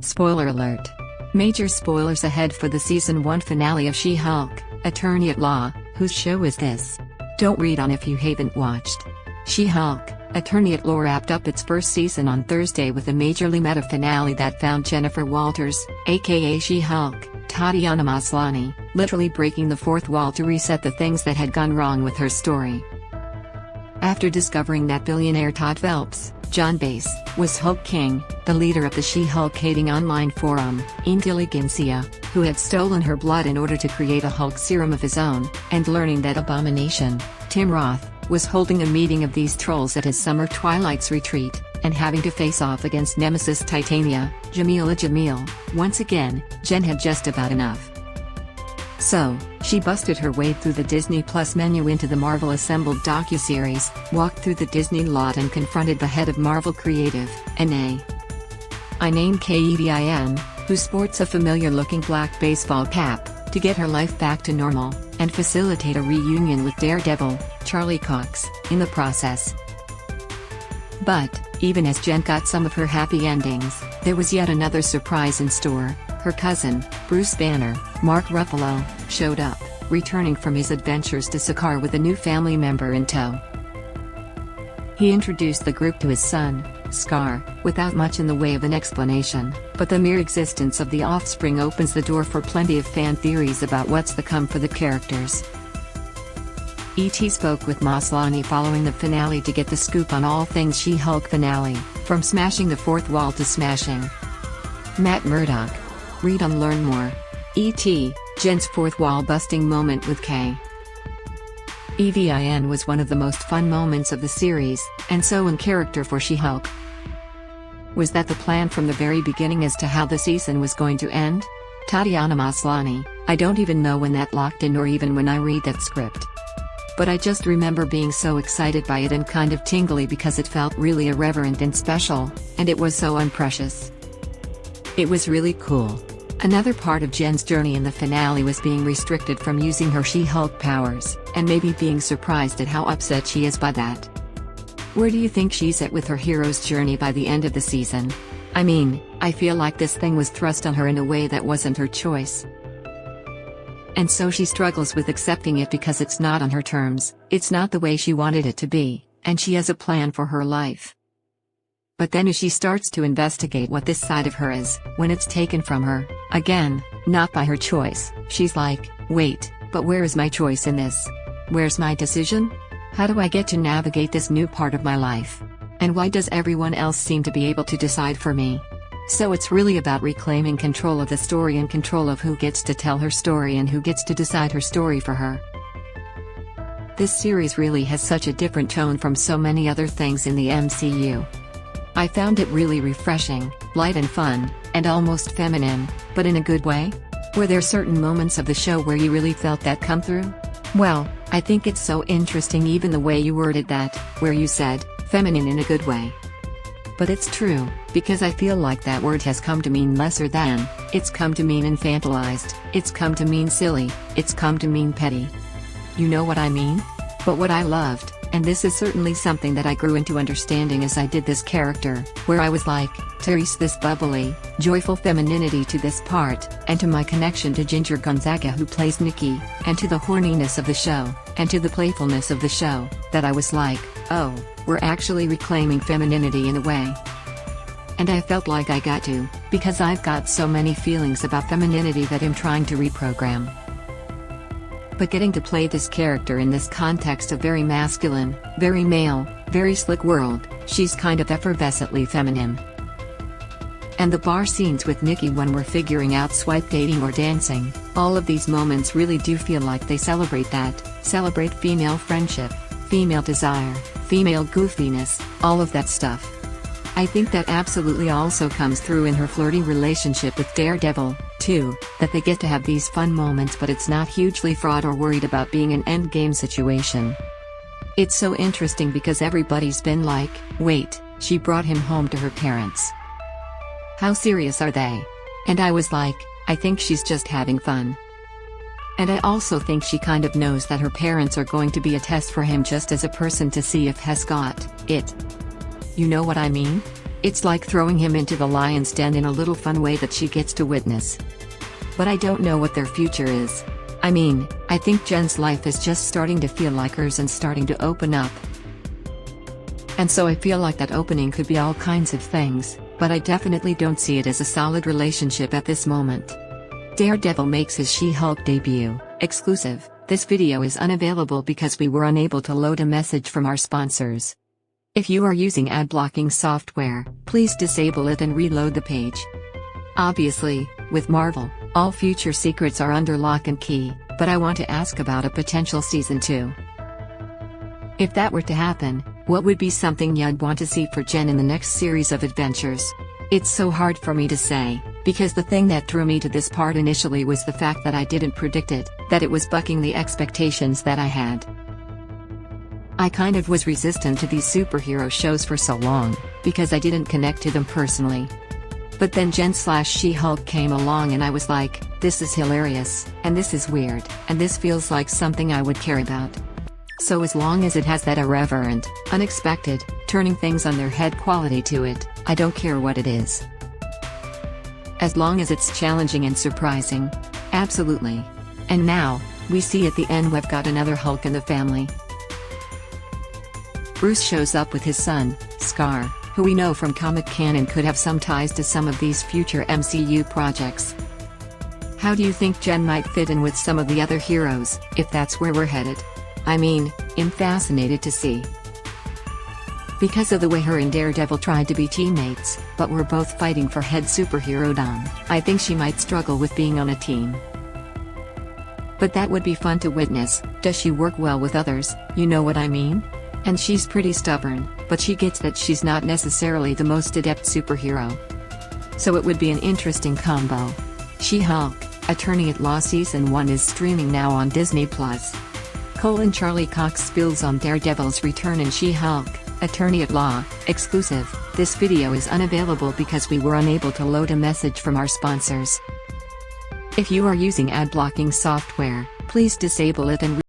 Spoiler alert. Major spoilers ahead for the Season 1 finale of She-Hulk, Attorney at Law. Whose show is this? Don't read on if you haven't watched. She-Hulk, Attorney at Law wrapped up its first season on Thursday with a majorly meta finale that found Jennifer Walters, aka She-Hulk, Tatiana Maslany, literally breaking the fourth wall to reset the things that had gone wrong with her story. After discovering that billionaire Todd Phelps, Jon Bass, was Hulk King, the leader of the She-Hulk hating online forum, Intelligentsia, who had stolen her blood in order to create a Hulk serum of his own, and learning that Abomination, Tim Roth, was holding a meeting of these trolls at his summer Twilight's retreat, and having to face off against Nemesis Titania, Jamil. Once again, Jen had just about enough. So, she busted her way through the Disney Plus menu into the Marvel assembled docuseries, walked through the Disney lot and confronted the head of Marvel Creative, N.A. Kevin, who sports a familiar-looking black baseball cap, to get her life back to normal, and facilitate a reunion with Daredevil, Charlie Cox, in the process. But, even as Jen got some of her happy endings, there was yet another surprise in store. Her cousin, Bruce Banner, Mark Ruffalo, showed up, returning from his adventures to Sakaar with a new family member in tow. He introduced the group to his son, Scar, without much in the way of an explanation, but the mere existence of the offspring opens the door for plenty of fan theories about what's to come for the characters. E.T. spoke with Maslany following the finale to get the scoop on all things She-Hulk finale, from smashing the fourth wall to smashing Matt Murdock. Read on Learn More. E.T., Jen's fourth wall busting moment with Kevin was one of the most fun moments of the series, and so in character for She-Hulk. Was that the plan from the very beginning as to how the season was going to end? Tatiana Maslany, I don't even know when that locked in or even when I read that script. But I just remember being so excited by it and kind of tingly because it felt really irreverent and special, and it was so unprecious. It was really cool. Another part of Jen's journey in the finale was being restricted from using her She-Hulk powers, and maybe being surprised at how upset she is by that. Where do you think she's at with her hero's journey by the end of the season? I mean, I feel like this thing was thrust on her in a way that wasn't her choice. And so she struggles with accepting it because it's not on her terms, it's not the way she wanted it to be, and she has a plan for her life. But then as she starts to investigate what this side of her is, when it's taken from her, again, not by her choice, she's like, wait, but where is my choice in this? Where's my decision? How do I get to navigate this new part of my life? And why does everyone else seem to be able to decide for me? So it's really about reclaiming control of the story and control of who gets to tell her story and who gets to decide her story for her. This series really has such a different tone from so many other things in the MCU. I found it really refreshing, light and fun, and almost feminine, but in a good way. Were there certain moments of the show where you really felt that come through? Well, I think it's so interesting even the way you worded that, where you said, feminine in a good way. But it's true, because I feel like that word has come to mean lesser than, it's come to mean infantilized, it's come to mean silly, it's come to mean petty. You know what I mean? But what I loved, and this is certainly something that I grew into understanding as I did this character, where I was like, Therese, this bubbly, joyful femininity to this part, and to my connection to Ginger Gonzaga who plays Nikki, and to the horniness of the show, and to the playfulness of the show, that I was like, oh, we're actually reclaiming femininity in a way. And I felt like I got to, because I've got so many feelings about femininity that I'm trying to reprogram. But getting to play this character in this context of very masculine, very male, very slick world, she's kind of effervescently feminine. And the bar scenes with Nikki when we're figuring out swipe dating or dancing, all of these moments really do feel like they celebrate female friendship, female desire, female goofiness, all of that stuff. I think that absolutely also comes through in her flirty relationship with Daredevil, too, that they get to have these fun moments but it's not hugely fraught or worried about being an endgame situation. It's so interesting because everybody's been like, wait, she brought him home to her parents. How serious are they? And I was like, I think she's just having fun. And I also think she kind of knows that her parents are going to be a test for him just as a person to see if he's got it. You know what I mean? It's like throwing him into the lion's den in a little fun way that she gets to witness. But I don't know what their future is. I mean, I think Jen's life is just starting to feel like hers and starting to open up. And so I feel like that opening could be all kinds of things, but I definitely don't see it as a solid relationship at this moment. Daredevil makes his She-Hulk debut, exclusive. This video is unavailable because we were unable to load a message from our sponsors. If you are using ad blocking software, please disable it and reload the page. Obviously, with Marvel, all future secrets are under lock and key, but I want to ask about a potential season 2. If that were to happen, what would be something you'd want to see for Jen in the next series of adventures? It's so hard for me to say, because the thing that drew me to this part initially was the fact that I didn't predict it, that it was bucking the expectations that I had. I kind of was resistant to these superhero shows for so long, because I didn't connect to them personally. But then Jen/She-Hulk came along and I was like, this is hilarious, and this is weird, and this feels like something I would care about. So as long as it has that irreverent, unexpected, turning things on their head quality to it, I don't care what it is. As long as it's challenging and surprising. Absolutely. And now, we see at the end we've got another Hulk in the family. Bruce shows up with his son, Scar, who we know from comic canon could have some ties to some of these future MCU projects. How do you think Jen might fit in with some of the other heroes, if that's where we're headed? I mean, I'm fascinated to see. Because of the way her and Daredevil tried to be teammates, but were both fighting for head superhero-dom, I think she might struggle with being on a team. But that would be fun to witness. Does she work well with others, you know what I mean? And she's pretty stubborn, but she gets that she's not necessarily the most adept superhero. So it would be an interesting combo. She-Hulk, Attorney at Law Season 1 is streaming now on Disney+. Charlie Cox spills on Daredevil's return in She-Hulk, Attorney at Law, exclusive. This video is unavailable because we were unable to load a message from our sponsors. If you are using ad blocking software, please disable it and